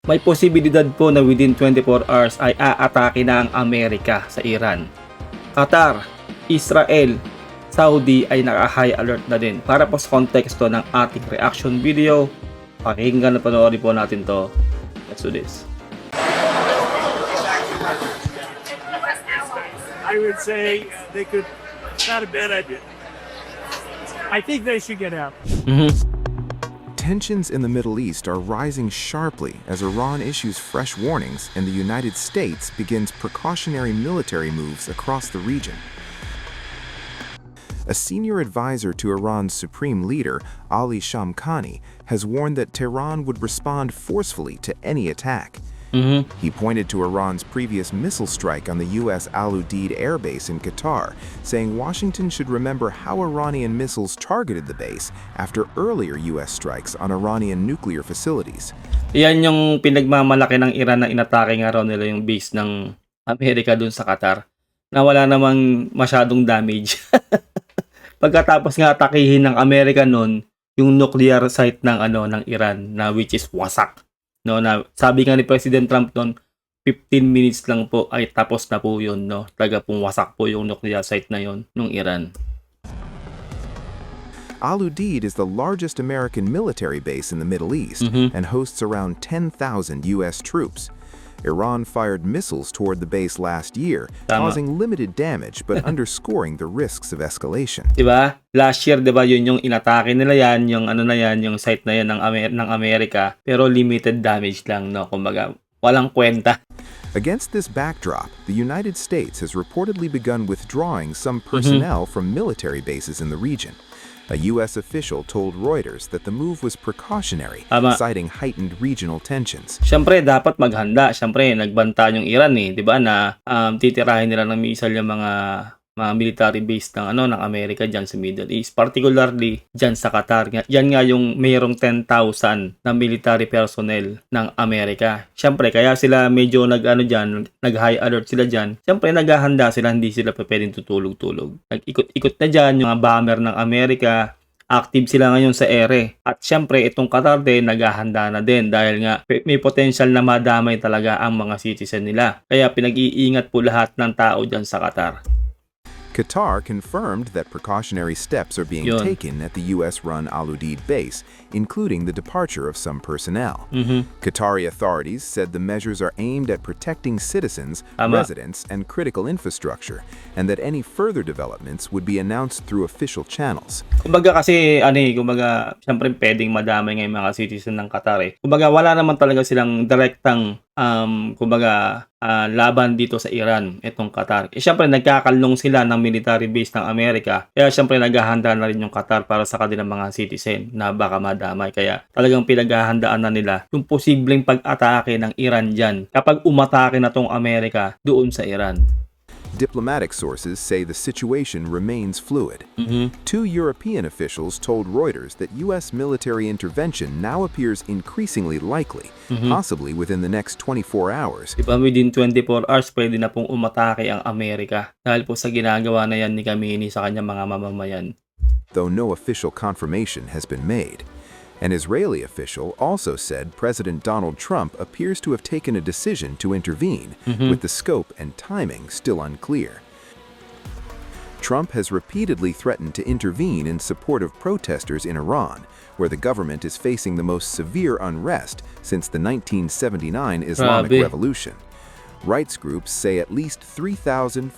may posibilidad po na within 24 hours ay aatake na ang Amerika sa Iran. Qatar, Israel, Saudi ay naka-high alert na din. Para po sa konteksto ng ating reaction video, pakinggan na panoorin po natin to. Let's do this. I would say they could, not a bad idea. I think they should get out. Tensions in the Middle East are rising sharply as Iran issues fresh warnings and the United States begins precautionary military moves across the region. A senior advisor to Iran's supreme leader, Ali Shamkhani, has warned that Tehran would respond forcefully to any attack. He pointed to Iran's previous missile strike on the U.S. Al Udeid Air Base in Qatar, saying Washington should remember how Iranian missiles targeted the base after earlier U.S. strikes on Iranian nuclear facilities. Yan yung pinagmamalaki ng Iran na inatake nga raw nila yung base ng Amerika dun sa Qatar na wala namang masyadong damage. Pagkatapos nga atakihin ng Amerika noon yung nuclear site ng ng Iran na which is wasak. No, na sabi nga ni President Trump noon 15 minutes lang po ay tapos na po yun, no. Talaga pong wasak po yung nuclear site na yon ng Iran. Al Udeid is the largest American military base in the Middle East and hosts around 10,000 U.S. troops. Iran fired missiles toward the base last year, causing limited damage but underscoring the risks of escalation. Diba? Last year, diba, yun yung inatake nila yan, yung yung site na yan ng Amerika, pero limited damage lang, no? Kumbaga, walang kwenta. Against this backdrop, the United States has reportedly begun withdrawing some personnel from military bases in the region. A U.S. official told Reuters that the move was precautionary, citing heightened regional tensions. Siyempre, dapat maghanda. Siyempre, nagbanta yung Iran di ba, na titirahin nila ng missile yung mga military base ng Amerika diyan sa Middle East, particularly diyan sa Qatar. Yan nga yung mayroong 10,000 na military personnel ng Amerika. Siyempre, kaya sila medyo nag-high alert sila diyan. Siyempre, naghahanda sila, hindi sila pwedeng tutulog-tulog. Nag-ikot na diyan yung mga bomber ng Amerika. Active sila ngayon sa ere. At syempre, itong Qatar din, naghahanda na din dahil nga may potential na madamay talaga ang mga citizen nila. Kaya pinag-iingat po lahat ng tao diyan sa Qatar. Qatar confirmed that precautionary steps are being taken at the U.S.-run Al Udeid base, including the departure of some personnel. Qatari authorities said the measures are aimed at protecting citizens, residents, and critical infrastructure, and that any further developments would be announced through official channels. Kumbaga kasi, syempre pwedeng madamay ng mga citizen ng Qatar Kumbaga wala naman talaga silang direktang laban dito sa Iran, itong Qatar. Syempre nagkakalong sila ng military base ng Amerika. Kaya syempre naghahanda na rin yung Qatar para sa kanilang mga citizen na baka madamay. Kaya talagang pinaghahandaan na nila yung posibleng pag-atake ng Iran dyan kapag umatake na tong Amerika doon sa Iran. Diplomatic sources say the situation remains fluid. Two European officials told Reuters that U.S. military intervention now appears increasingly likely, possibly within the next 24 hours. Diba, within 24 hours, pwede na pong umatake ang Amerika dahil po sa ginagawa na yan ni Khamenei sa kanyang mga mamamayan. Though no official confirmation has been made. An Israeli official also said President Donald Trump appears to have taken a decision to intervene, with the scope and timing still unclear. Trump has repeatedly threatened to intervene in support of protesters in Iran, where the government is facing the most severe unrest since the 1979 Islamic Revolution. Rights groups say at least 3,428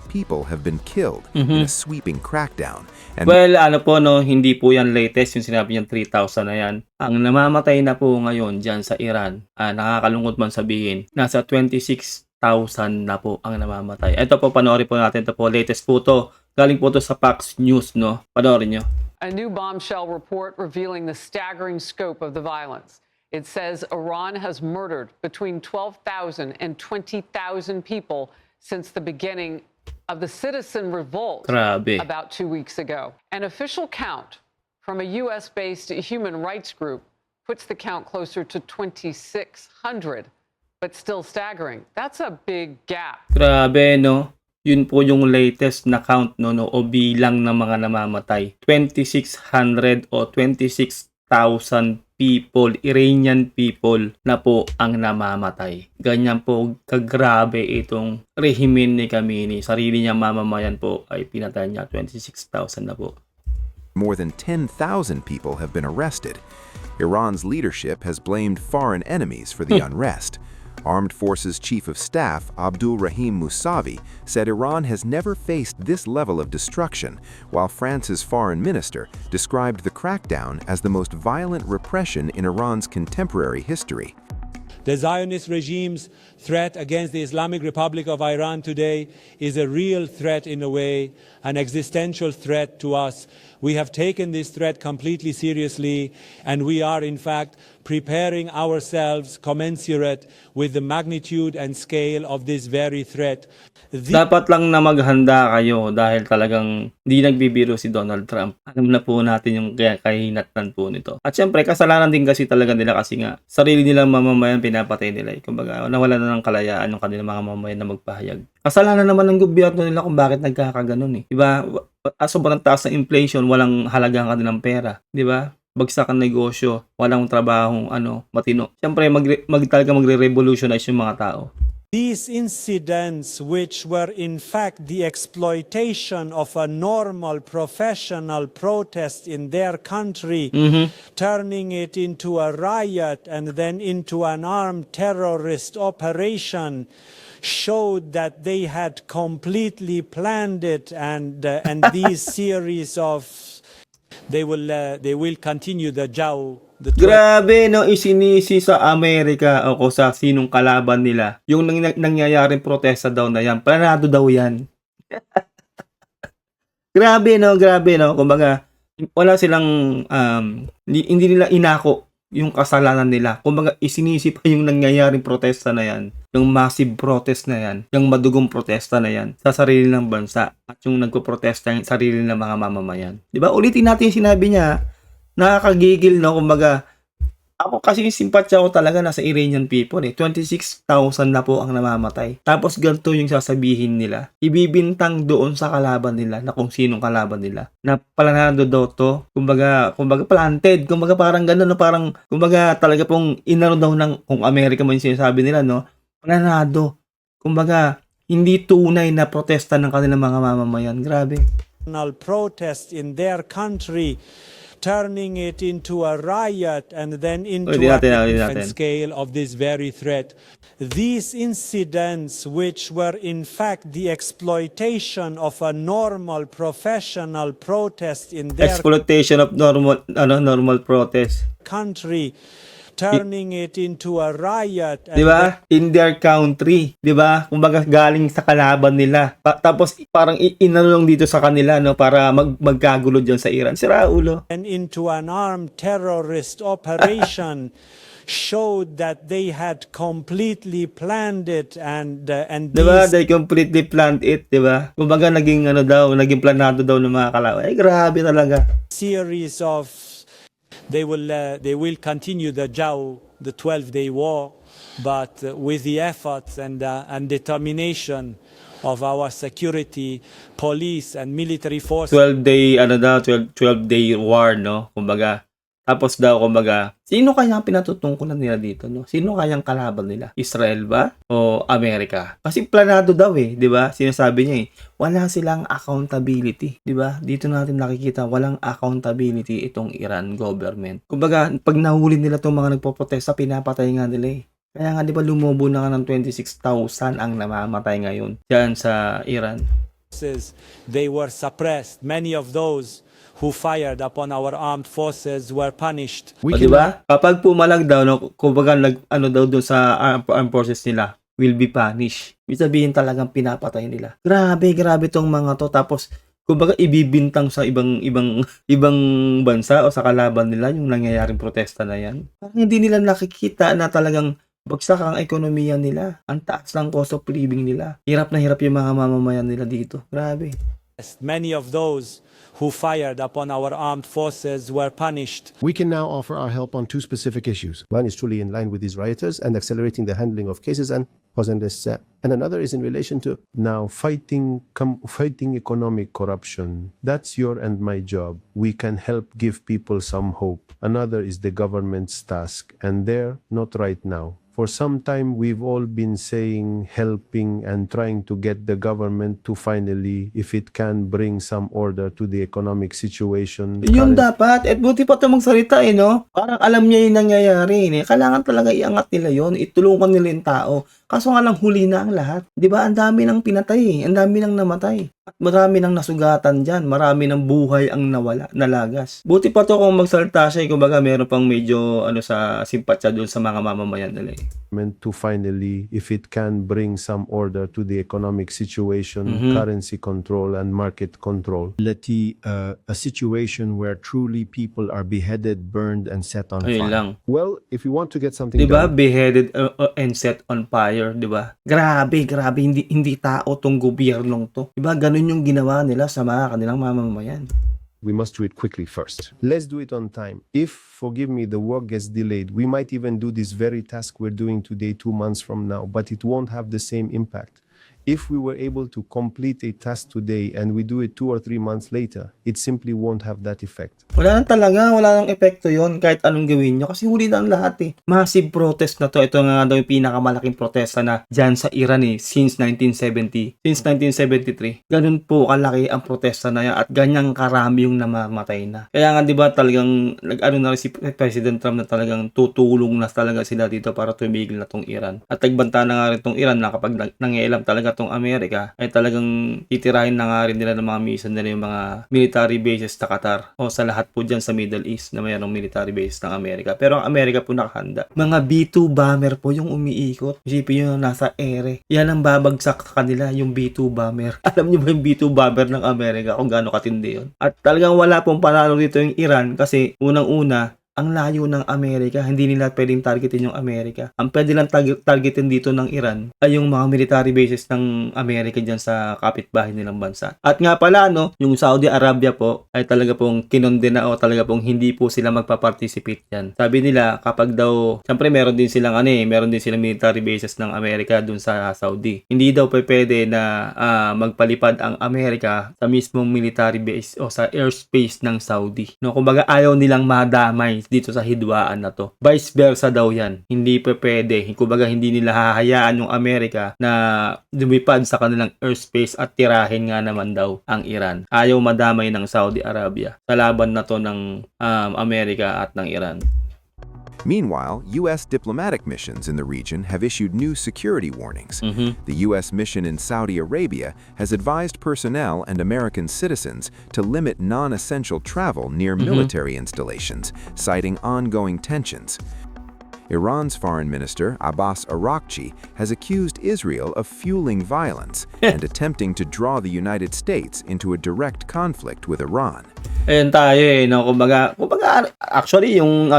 people have been killed in a sweeping crackdown. And hindi po yan latest, yung sinabi niyang 3,000 na yan. Ang namamatay na po ngayon dyan sa Iran, nakakalungkot man sabihin, nasa 26,000 na po ang namamatay. Ito po, panoorin po natin. Ito po, latest po to. Galing po to sa Fox News, no? Panoorin nyo. A new bombshell report revealing the staggering scope of the violence. It says Iran has murdered between 12,000 and 20,000 people since the beginning of the citizen revolt about 2 weeks ago. An official count from a U.S.-based human rights group puts the count closer to 2,600, but still staggering. That's a big gap. Grabe, no? Yun po yung latest na count, no, o bilang ng mga namamatay. 2,600 o 26,000 people, Iranian people na po ang namamatay. Ganyan po kagrabe itong rehimen ni Khamenei. Sarili niya mamamayan po ay pinatay niya. 26,000 na po. More than 10,000 people have been arrested. Iran's leadership has blamed foreign enemies for the unrest. Armed Forces Chief of Staff Abdul Rahim Mousavi said Iran has never faced this level of destruction, while France's foreign minister described the crackdown as the most violent repression in Iran's contemporary history. The Zionist regime's threat against the Islamic Republic of Iran today is a real threat in a way, an existential threat to us. We have taken this threat completely seriously, and we are in fact preparing ourselves commensurate with the magnitude and scale of this very threat. Dapat lang na maghanda kayo dahil talagang hindi nagbibiro si Donald Trump. Alam na po natin yung kahinatnan po nito. At syempre, kasalanan din kasi talaga nila kasi nga sarili nilang mamamayan pinapatay nila. Kumbaga, nawala na ng kalayaan yung kanilang mga mamamayan na magpahayag. Kasalanan naman ng gobyerno nila kung bakit nagkakaganon eh. Diba? Sobrang taas ng inflation, walang halaga ang kanilang pera. Diba? Bagsak ang negosyo, walang trabahong matino. Syempre, talaga magre-revolutionize yung mga tao. These incidents, which were in fact the exploitation of a normal professional protest in their country, turning it into a riot and then into an armed terrorist operation, showed that they had completely planned it, and these series of they will continue the Grabe no, isinisi sa Amerika o sa sinong kalaban nila yung nangyayaring protesta daw na yan. Planado daw yan. Grabe no. Kumbaga, wala silang hindi nila inako yung kasalanan nila. Kumbaga, isinisi pa yung nangyayaring protesta na yan, yung massive protest na yan, yung madugong protesta na yan sa sarili ng bansa at yung nagpo-protesta yung sarili ng mga mamamayan. Diba? Ulitin natin yung sinabi niya, nakakagigil no, kumbaga, ako kasi simpatya ko talaga nasa Iranian people eh. 26,000 na po ang namamatay. Tapos ganito yung sasabihin nila. Ibibintang doon sa kalaban nila na kung sinong kalaban nila. Na planado daw to. Kumbaga planted. Kumbaga parang gano'n no, parang kumbaga talaga pong inano daw ng kung Amerika man yung sinasabi nila no. Planado. Kumbaga hindi tunay na protesta ng kanilang mga mamamayan. Grabe. Protest in their country, turning it into a riot and then into a scale of this very threat. These incidents, which were in fact the exploitation of a normal professional protest in their normal protest country, turning it into a riot. Diba? In their country. Diba? Kumbaga galing sa kalaban nila. Tapos parang inanong dito sa kanila no, para magkagulo dyan sa Iran. Sira ulo. And into an armed terrorist operation showed that they had completely planned it and diba? They completely planned it. Diba? Kumbaga naging planado daw ng mga kalaban. Ay grabe talaga. Series of they will continue the 12-day war, but with the efforts and determination of our security, police and military forces. 12-day war no. Tapos kumbaga, sino kaya ang pinatutungkulan nila dito no? Sino kayang kalaban nila? Israel ba o Amerika? Kasi planado daw eh, 'di ba? Sinasabi niya eh, wala silang accountability, 'di ba? Dito natin nakikita walang accountability itong Iran government. Kumbaga, pag nahuli nila tong mga nagpoprotesta, pinapatay nga nila eh. Kaya nga 'di ba lumubo na ng 26,000 ang namamatay ngayon diyan sa Iran. They were suppressed. Many of those who fired upon our armed forces were punished. Diba? Kapag pumalag daw, no, kumbaga daw doon sa armed forces nila, will be punished. Ibig sabihin talagang pinapatay nila. Grabe tong mga to. Tapos, kumbaga ibibintang sa ibang bansa o sa kalaban nila yung nangyayaring protesta na yan. Parang hindi nila nakikita na talagang bagsak ang ekonomiya nila. Ang taas ng cost of living nila. Hirap na hirap yung mga mamamayan nila dito. Grabe. Many of those who fired upon our armed forces were punished. We can now offer our help on two specific issues. One is truly in line with these rioters and accelerating the handling of cases and and another is in relation to now fighting economic corruption. That's your and my job. We can help give people some hope. Another is the government's task, and they're not right now. For some time, we've all been saying, helping, and trying to get the government to finally, if it can, bring some order to the economic situation. Yun dapat. At buti pa ito magsalita no? Parang alam niya yung nangyayari. Kailangan talaga iangat nila yon, itulungan nila yung tao. Kaso nga lang huli na ang lahat. Di ba? Ang dami nang pinatay. Ang dami nang namatay. At marami nang nasugatan dyan. Marami ng buhay ang nawala, nalagas. Buti pa to kung magsalita siya. Kumbaga meron pang medyo sa simpatya doon sa mga mamamayan nila. Meant to finally, if it can, bring some order to the economic situation, currency control and market control. A situation where truly people are beheaded, burned, and set on Ayun fire. lang. Well, if you want to get something Diba? done, Beheaded and set on fire, diba? Grabe. Hindi tao tong gobyernong to. Diba? Ganun yung ginawa nila sa mga kanilang mamamayan. we must do it quickly first. Let's do it on time. If, forgive me, the work gets delayed, we might even do this very task we're doing today 2 months from now, but it won't have the same impact. If we were able to complete a task today and we do it 2 or 3 months later, it simply won't have that effect. Wala nang talaga, wala nang epekto yon kahit anong gawin nyo kasi huli na ang lahat eh. Massive protest na to. Ito nga daw yung pinakamalaking protesta na dyan sa Iran since 1970, since 1973. Ganun po kalaki ang protesta na yan at ganyang karami yung namamatay na. Kaya nga diba talagang nag-ano na rin si President Trump na talagang tutulong na talaga sila dito para tumigil na tong Iran. At nagbanta na nga rin tong Iran na kapag nangialam talaga tong Amerika ay talagang titirahin na nga rin nila ng mga misan nila yung mga military bases sa Qatar o sa lahat po dyan sa Middle East na mayroong military base ng Amerika. Pero ang Amerika po nakahanda. Mga B-2 bomber po yung umiikot. Isipin nyo nasa ere. Yan ang babagsak sa kanila, yung B-2 bomber. Alam nyo ba yung B-2 bomber ng Amerika kung gaano katindi yun? At talagang wala pong panalo dito yung Iran kasi unang-una ang layo ng Amerika, hindi nila pwedeng targetin yung Amerika. Ang pwede lang targetin dito ng Iran ay yung mga military bases ng Amerika dyan sa kapitbahay nilang bansa. At nga pala, yung Saudi Arabia po ay talaga pong kinondena o talaga pong hindi po sila magpa-participate yan. Sabi nila, kapag daw, syempre meron din silang military bases ng Amerika dun sa Saudi. Hindi daw pwede na magpalipad ang Amerika sa mismong military base o sa airspace ng Saudi. Kumbaga ayaw nilang madamay dito sa hidwaan na to. Vice versa daw yan. Hindi pwede. Kumbaga hindi nila hahayaan yung Amerika na lumipad sa kanilang airspace at tirahin nga naman daw ang Iran. Ayaw madamay ng Saudi Arabia sa laban na to ng Amerika at ng Iran. Meanwhile, U.S. diplomatic missions in the region have issued new security warnings. The U.S. mission in Saudi Arabia has advised personnel and American citizens to limit non-essential travel near military installations, citing ongoing tensions. Iran's Foreign Minister Abbas Araghchi has accused Israel of fueling violence and attempting to draw the United States into a direct conflict with Iran. Ayun tayo kumbaga actually yung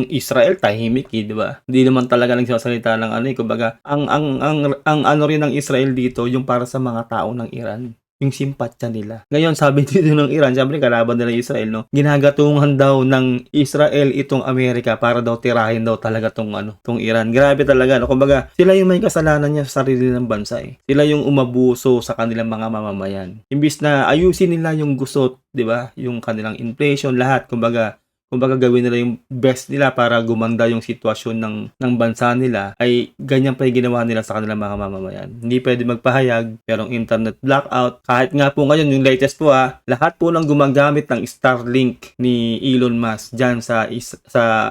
Israel tahimik di ba? Hindi naman talaga nagsasalita ng kumbaga ang rin ng Israel dito yung para sa mga tao ng Iran. Yung simpatya nila. Ngayon, sabi dito ng Iran, siyempre kalaban nila Israel, ginagatungan daw ng Israel itong Amerika para daw tirahin daw talaga tong Iran. Grabe talaga, Kumbaga, sila yung may kasalanan niya sa sarili ng bansa Sila yung umabuso sa kanilang mga mamamayan. Imbis na ayusin nila yung gusot, 'di ba? Yung kanilang inflation, lahat, kumbaga gawin nila yung best nila para gumanda yung sitwasyon ng bansa nila, ay ganyan pa yung ginawa nila sa kanilang mga mamamayan. Hindi pwede magpahayag, merong internet blackout. Kahit nga po ngayon, yung latest po lahat po ng gumagamit ng Starlink ni Elon Musk dyan sa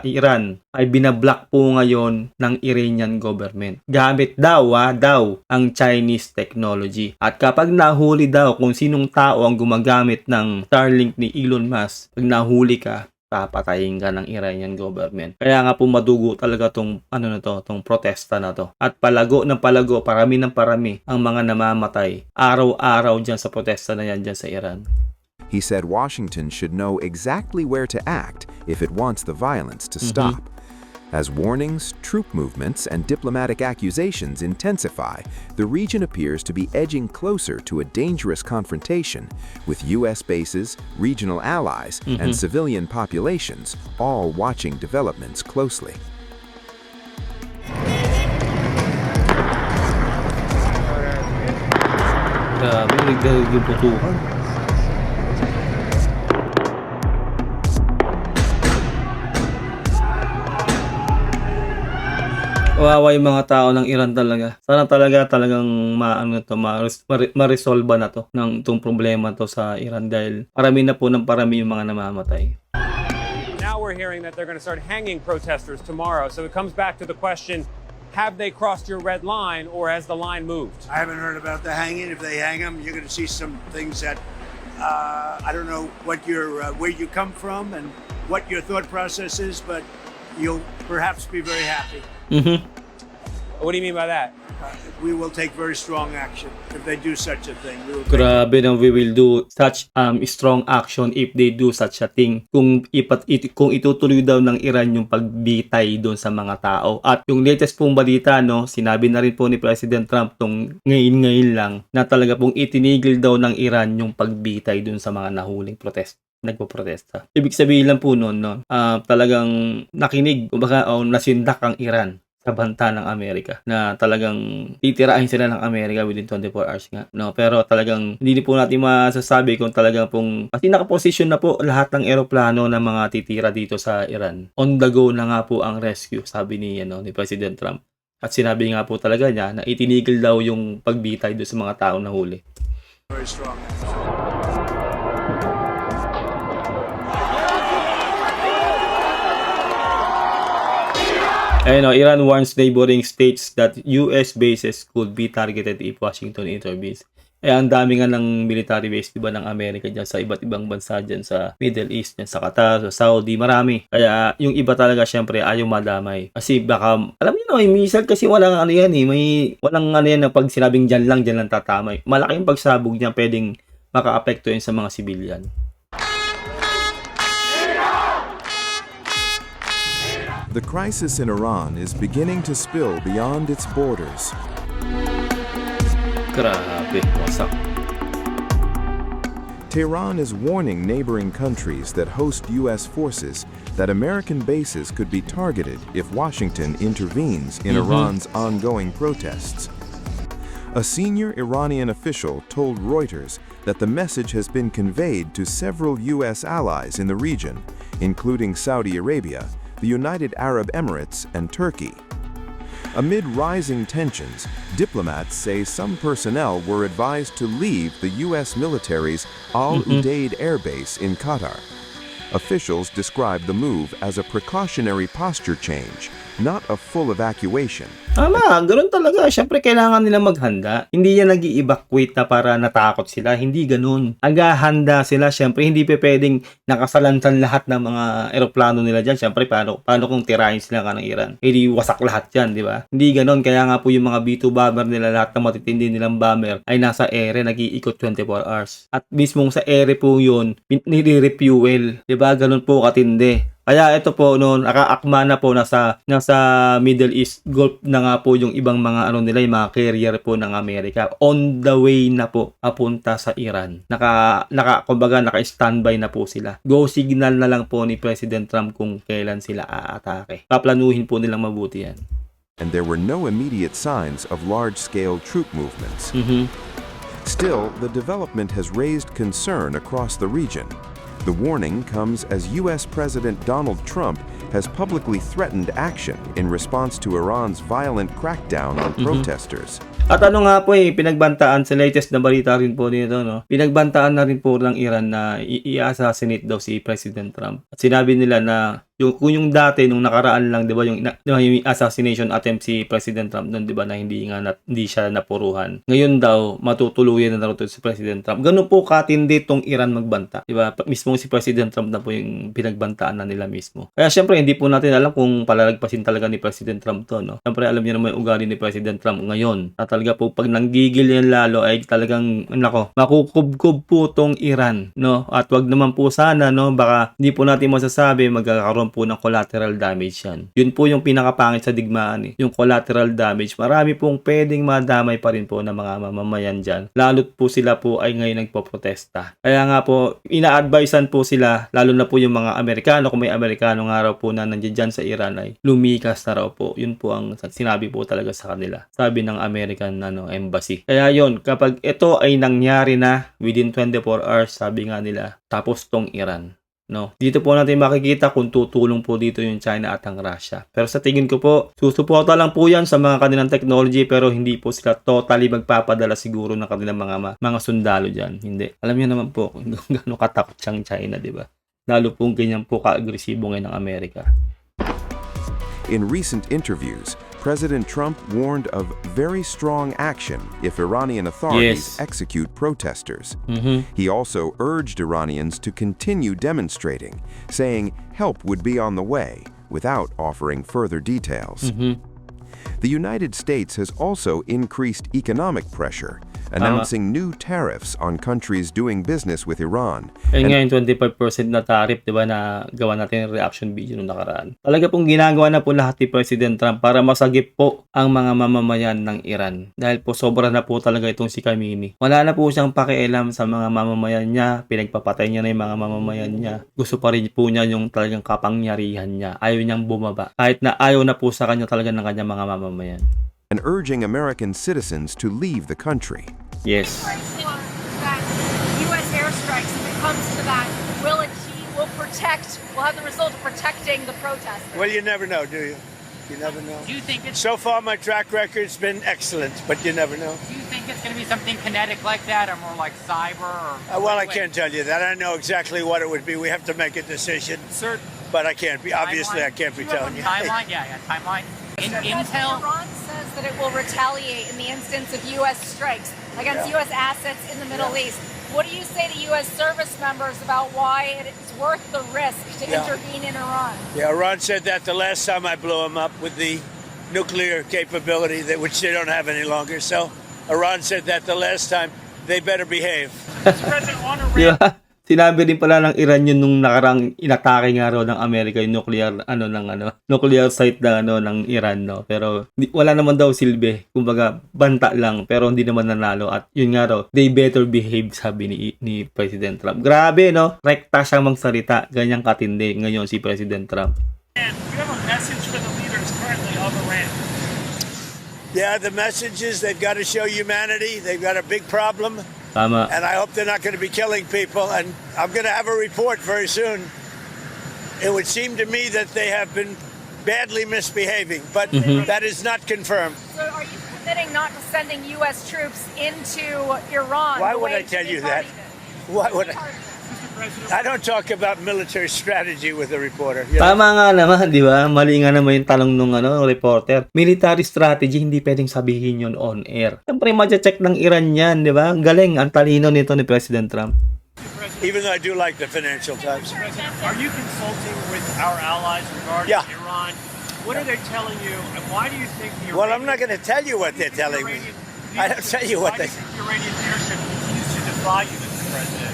Iran ay binablock po ngayon ng Iranian government. Gamit daw ang Chinese technology. At kapag nahuli daw kung sinong tao ang gumagamit ng Starlink ni Elon Musk, pag nahuli ka, papatayin ka ng Iranian government. Kaya nga po madugo talaga tong protesta na to. At palago ng palago, parami ng parami ang mga namamatay araw-araw dyan sa protesta na yan dyan sa Iran. He said Washington should know exactly where to act if it wants the violence to stop. As warnings, troop movements, and diplomatic accusations intensify, the region appears to be edging closer to a dangerous confrontation, with U.S. bases, regional allies, and civilian populations all watching developments closely. Grabe, nagdahil yung putukan. Kawawa yung mga tao ng Iran talaga. Sana talagang ma-resolve na to ng itong problema to sa Iran dahil parami na po ng parami yung mga namamatay. Now we're hearing that they're going to start hanging protesters tomorrow. So it comes back to the question, have they crossed your red line or has the line moved? I haven't heard about the hanging. If they hang them, you're going to see some things that I don't know what where you come from and what your thought process is, but you'll perhaps be very happy. What do you mean by that? We will take very strong action if they do such a thing. We will Grabe na we will do such strong action if they do such a thing. Kung itutuloy daw ng Iran yung pagbitay doon sa mga tao. At yung latest pong balita, no, sinabi na rin po ni President Trump tong ngayon lang na talaga pong itinigil daw ng Iran yung pagbitay doon sa mga nahuling nagpo-protesta. Ibig sabihin lang po noon, no, talagang nakinig, kumbaga, nasindak ang Iran sa banta ng Amerika na talagang titirahin sila ng Amerika within 24 hours nga. No, pero talagang hindi po natin masasabi kung talagang pong kasi nakaposisyon na po lahat ng eroplano ng mga titira dito sa Iran. On the go na nga po ang rescue, sabi ni President Trump. At sinabi nga po talaga niya na itinigil daw yung pagbitay doon sa mga tao na huli. very strong action. Iran warns neighboring states that US bases could be targeted if Washington intervenes. Ang dami nga ng military base, diba, ng Amerika dyan sa iba't ibang bansa dyan sa Middle East, dyan sa Qatar, sa Saudi, marami. Kaya yung iba talaga syempre ayaw madamay. Kasi baka, alam niyo na, may missile kasi walang walang na pag sinabing dyan lang tatamay. Malaking pagsabog niya pwedeng maka-apekto yun sa mga civilian. The crisis in Iran is beginning to spill beyond its borders. Grabe, wasak. Tehran is warning neighboring countries that host U.S. forces that American bases could be targeted if Washington intervenes in Iran's ongoing protests. A senior Iranian official told Reuters that the message has been conveyed to several U.S. allies in the region, including Saudi Arabia, the United Arab Emirates, and Turkey. Amid rising tensions, diplomats say some personnel were advised to leave the U.S. military's Al Udeid Air Base in Qatar. Officials described the move as a precautionary posture change, not a full evacuation. Tama, ganoon talaga. Siyempre, kailangan nila maghanda. Hindi yan nag-i-evacuate na para natakot sila. Hindi ganoon. Naghahanda sila. Siyempre, hindi pa pwedeng nakasalantan lahat ng mga eroplano nila dyan. Siyempre, paano kung tirahin sila ka ng Iran? Hindi wasak lahat yan, di ba? Hindi ganoon. Kaya nga po yung mga B-2 bomber nila, lahat ng matitindi nilang bomber ay nasa ere, nag-iikot 24 hours. At mismong sa ere po yun, nire-refuel. Di ba? Ganoon po katindi. Kaya ito po nakaakma na po nasa Middle East Gulf na nga po yung ibang mga nila, yung mga carrier po ng Amerika. On the way na po papunta sa Iran. Kumbaga naka-standby na po sila. Go signal na lang po ni President Trump kung kailan sila aatake. Paplanuhin po nilang mabuti yan. And there were no immediate signs of large-scale troop movements. Still, the development has raised concern across the region. The warning comes as U.S. President Donald Trump has publicly threatened action in response to Iran's violent crackdown on protesters. At nga po pinagbantaan sa latest na balita rin po nito, no? Pinagbantaan na rin po ng Iran na i-assassinate daw si President Trump. At sinabi nila na yung dati nung nakaraan lang, 'di ba, yung assassination attempt si President Trump noon, 'di ba, na hindi siya napuruhan. Ngayon daw matutuluyan na naroon si President Trump. Ganun po katindi tong Iran magbanta, 'di ba? Mismo si President Trump na po yung pinagbantaan na nila mismo. Kaya syempre hindi po natin alam kung palalagpasin talaga ni President Trump to, no? Syempre alam niyo naman yung ugali ni President Trump ngayon. At talaga po pag nanggigil yan lalo ay talagang makukubkob po tong Iran, no? At wag naman po sana, no, baka hindi po natin masasabi magkakaroon po ng collateral damage yan. Yun po yung pinakapangit sa digmaan eh. Yung collateral damage. Marami pong pwedeng madamay pa rin po ng mga mamamayan dyan. Lalo't po sila po ay ngayon nagpo-protesta. Kaya nga po, ina-advisean po sila, lalo na po yung mga Amerikano, kung may Amerikano nga raw po na nandiyan dyan sa Iran ay lumikas na raw po. Yun po ang sinabi po talaga sa kanila. Sabi ng American Embassy. Kaya yon, kapag ito ay nangyari na within 24 hours, sabi nga nila, tapos tong Iran. No? Dito po natin makikita kung tutulong po dito yung China at ang Russia. Pero sa tingin ko po, susuporta lang po yan sa mga kanilang technology pero hindi po sila totally magpapadala siguro ng kanilang mga sundalo dyan. Hindi. Alam niyo naman po kung gano'ng katakot siyang China, di ba? Lalo pong ganyan po ka-agresibo ngayon ng Amerika. In recent interviews, President Trump warned of very strong action if Iranian authorities Yes. execute protesters. He also urged Iranians to continue demonstrating, saying help would be on the way, without offering further details. The United States has also increased economic pressure, announcing new tariffs on countries doing business with Iran. Ngayon 25% na tariff, 'di ba, na gawa natin yung reaction video nung nakaraan. Talaga pong ginagawa na po lahat ni President Trump para masagip po ang mga mamamayan ng Iran. Dahil po sobra na po talaga itong si Khamenei. Wala na po siyang pakialam sa mga mamamayan niya, pinagpapatay niya na yung mga mamamayan niya. Gusto pa rin po niya yung talagang kapangyarihan niya. Ayaw niyang bumaba. Kahit na ayaw na po sa kanya talaga ng kanyang mga mamamayan. And urging American citizens to leave the country. Yes. That U.S. airstrikes, if it comes to that, will have the result of protecting the protesters? Well, you never know, do you? You never know. Do you think it's So far, my track record's been excellent, but you never know. do you think it's going to be something kinetic like that, or more like cyber? Or Well, I can't tell you that. I know exactly what it would be. We have to make a decision, Certain but I can't be. Obviously, I can't be telling you. Timeline, yeah, timeline. Intel. Iran says that it will retaliate in the instance of U.S. strikes against U.S. assets in the Middle East. What do you say to U.S. service members about why it is worth the risk to intervene in Iran? Yeah, Iran said that the last time I blew them up with the nuclear capability, which they don't have any longer. So Iran said that the last time. They better behave. President on a Di ba? Sinabi din pala ng Iran yun nung nakarang inatake nga raw ng Amerika yung nuclear site ng Iran, no. Pero wala naman daw silbi. Kumbaga banta lang pero hindi naman nanalo at yun nga raw, they better behave, sabi ni President Trump. Grabe, no. Rekta siyang magsalita, ganyang katindi ngayon si President Trump. And we have a message for the leaders currently of Iran. Yeah, the message is they've got to show humanity. They've got a big problem. Tama. And I hope they're not going to be killing people. And I'm going to have a report very soon. It would seem to me that they have been badly misbehaving, but that is not confirmed. So are you committing not to sending U.S. troops into Iran? Why the would way I tell Steve you that? Harvey did? Why would I? I don't talk about military strategy with a reporter. You know? Tama nga naman, di ba? Mali nga naman yung tanong nung reporter. Military strategy, hindi pwedeng sabihin yun on air. Siyempre, check ng Iran yan, di ba? Galing, ang talino nito ni President Trump. Even though I do like the Financial Times. Are you consulting with our allies regarding Yeah. Iran? What are they telling you, and why do you think the Well, I'm not going to tell you what they're telling me. I don't tell you what why do they. you think the Iranian leadership continues to defy you, Mr. President?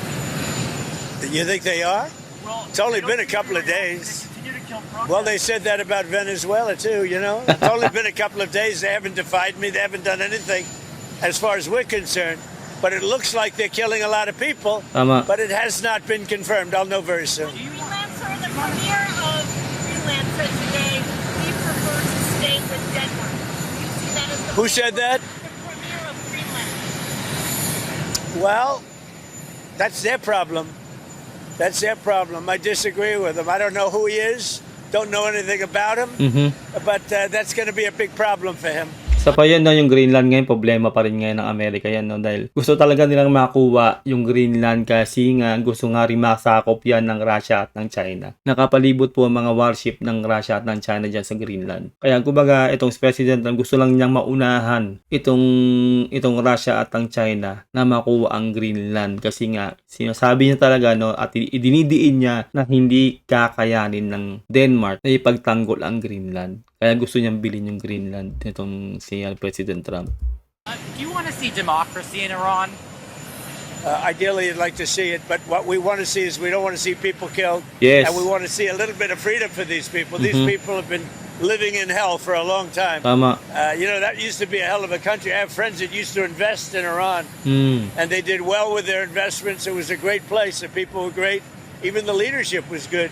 You think they are? Well, It's only they don't been a couple of continue- days. They continue to kill protesters. Well, they said that about Venezuela too. You know, it's only been a couple of days. They haven't defied me. They haven't done anything, as far as we're concerned. But it looks like they're killing a lot of people. Tama. But it has not been confirmed. I'll know very soon. Freelancer, the premier of Freelancer today, he prefers to stay with Denmark. You see that as the Who said that? The premier of Freelancer. Well, that's their problem. That's their problem. I disagree with them. I don't know who he is. Don't know anything about him. But that's going to be a big problem for him. Sa pa yan, no, yung Greenland ngayon, problema pa rin ngayon ng Amerika yan, no, dahil gusto talaga nilang makuha yung Greenland kasi nga gusto nga rin masakop yan ng Russia at ng China. Nakapalibot po ang mga warship ng Russia at ng China dyan sa Greenland. Kaya kumbaga, itong President Trump gusto lang niyang maunahan itong Russia at ang China na makuha ang Greenland kasi nga sinasabi niya talaga, no, at idinidiin niya na hindi kakayanin ng Denmark na ipagtanggol ang Greenland. Kaya gusto niyang bilhin yung Greenland nitong si President Trump. Do you want to see democracy in Iran? Ideally, you'd like to see it, but what we want to see is we don't want to see people killed. Yes. And we want to see a little bit of freedom for these people. These people have been living in hell for a long time. Tama. You know, that used to be a hell of a country. I have friends that used to invest in Iran, Mm. and they did well with their investments. It was a great place. The people were great. Even the leadership was good.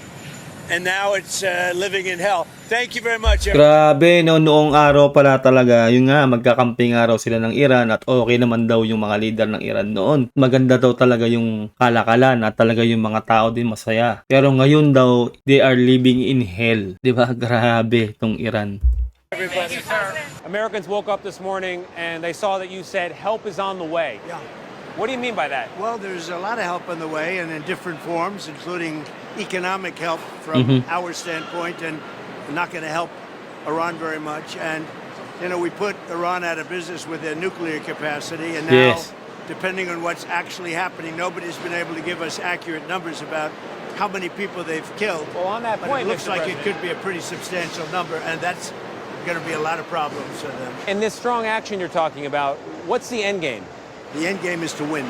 And now it's living in hell. Thank you very much. Grabe, no, noong araw pala talaga, yun nga, magkakamping araw sila ng Iran at okay naman daw yung mga leader ng Iran noon. Maganda daw talaga yung kalakalan at talaga yung mga tao din masaya. Pero ngayon daw, they are living in hell. Di ba? Grabe itong Iran. Everybody. Americans woke up this morning and they saw that you said help is on the way. Yeah. What do you mean by that? Well, there's a lot of help on the way and in different forms, including economic help from our standpoint, and not going to help Iran very much. And, you know, we put Iran out of business with their nuclear capacity, and now, Yes. depending on what's actually happening, nobody's been able to give us accurate numbers about how many people they've killed. Well, on that But point, it looks Mr. like it President, could be a pretty substantial number, and that's going to be a lot of problems for them. in this strong action you're talking about, what's the end game? The end game is to win.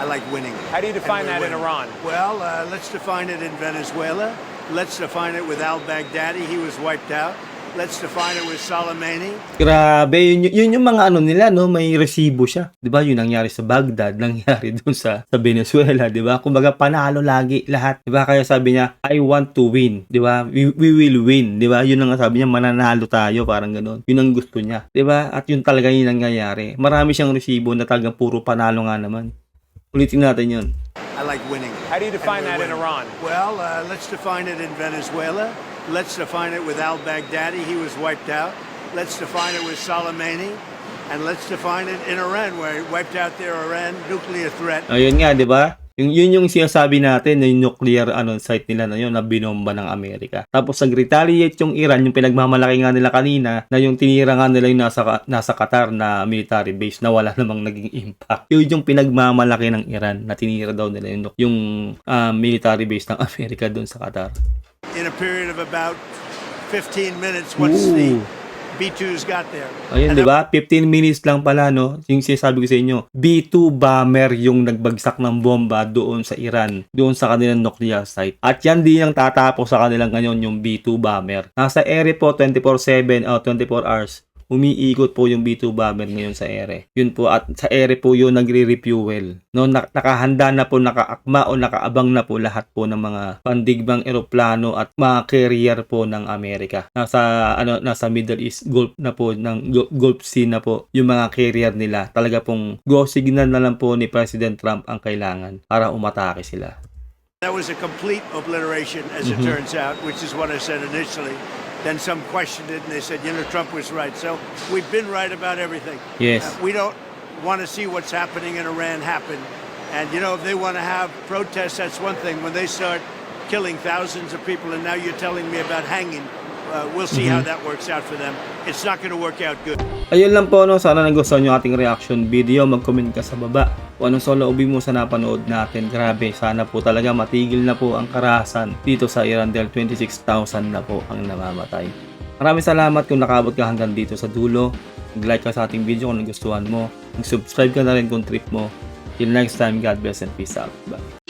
I like winning. How do you define And we that in win. Iran? Well, let's define it in Venezuela. Let's define it with al-Baghdadi. He was wiped out. Let's define it with Soleimani. Grabe, yun yung mga ano nila, no? May resibo siya. 'Di ba? Yun nangyari sa Baghdad, nangyari dun sa Venezuela, 'di ba? Kumbaga panalo lagi lahat. 'Di ba? Kaya sabi niya, I want to win, 'di ba? We will win, 'di ba? Yun ang sabi niya, mananalo tayo, parang ganoon. Yun ang gusto niya, 'di ba? At yun talaga yung nangyayari. Marami siyang resibo na talagang puro panalo nga naman. Ulitin natin yun. I like winning. How do you define And that we in win. Iran? Well, let's define it in Venezuela. Let's define it with al-Baghdadi. He was wiped out. Let's define it with Soleimani. And let's define it in Iran, where he wiped out their Iran nuclear threat. Ayun nga, 'di ba? Yun yung sinasabi natin, yung nuclear site nila na yun na binomba ng Amerika. Tapos nag-retaliate yung Iran, yung pinagmamalaki nga nila kanina, na yung tinira nga nila yung nasa Qatar na military base na wala namang naging impact. Yun yung pinagmamalaki ng Iran na tinira daw nila yung military base ng Amerika doon sa Qatar. In a period of about 15 minutes, once the B-2s got there. Ayun, di ba? 15 minutes lang pala, no? Yung sinasabi ko sa inyo, B-2 bomber yung nagbagsak ng bomba doon sa Iran, doon sa kanilang nuclear site. At yan din yung tatapos sa kanilang ngayon, yung B-2 bomber. Nasa ere po 24/7 o 24 hours. Umiikot po yung B-2 bomber ngayon sa ere. Yun po, at sa ere po yun nagre-refuel. No, nakahanda na po, nakaakma o nakaabang na po lahat po ng mga pandigbang eroplano at mga carrier po ng Amerika. Nasa Middle East Gulf na po, ng Gulf Sea na po yung mga carrier nila. Talaga pong go signal na lang po ni President Trump ang kailangan para umatake sila. That was a complete obliteration, as it turns out, which is what I said initially. Then some questioned it, and they said, you know, Trump was right. So we've been right about everything. Yes. We don't want to see what's happening in Iran happen. And, you know, if they want to have protests, that's one thing. When they start killing thousands of people, and now you're telling me about hanging, we'll see how that works out for them. It's not going to work out good. Ayun lang po, no? Sana nagustuhan nyo ating reaction video. Mag-comment ka sa baba kung anong soloobin mo sa napanood natin. Grabe, sana po talaga matigil na po ang karahasan dito sa Iran dahil 26,000 na po ang namamatay. Maraming salamat kung nakabot ka hanggang dito sa dulo. Mag-like ka sa ating video kung nagustuhan mo. Mag-subscribe ka na rin kung trip mo. Till next time, God bless and peace out. Bye.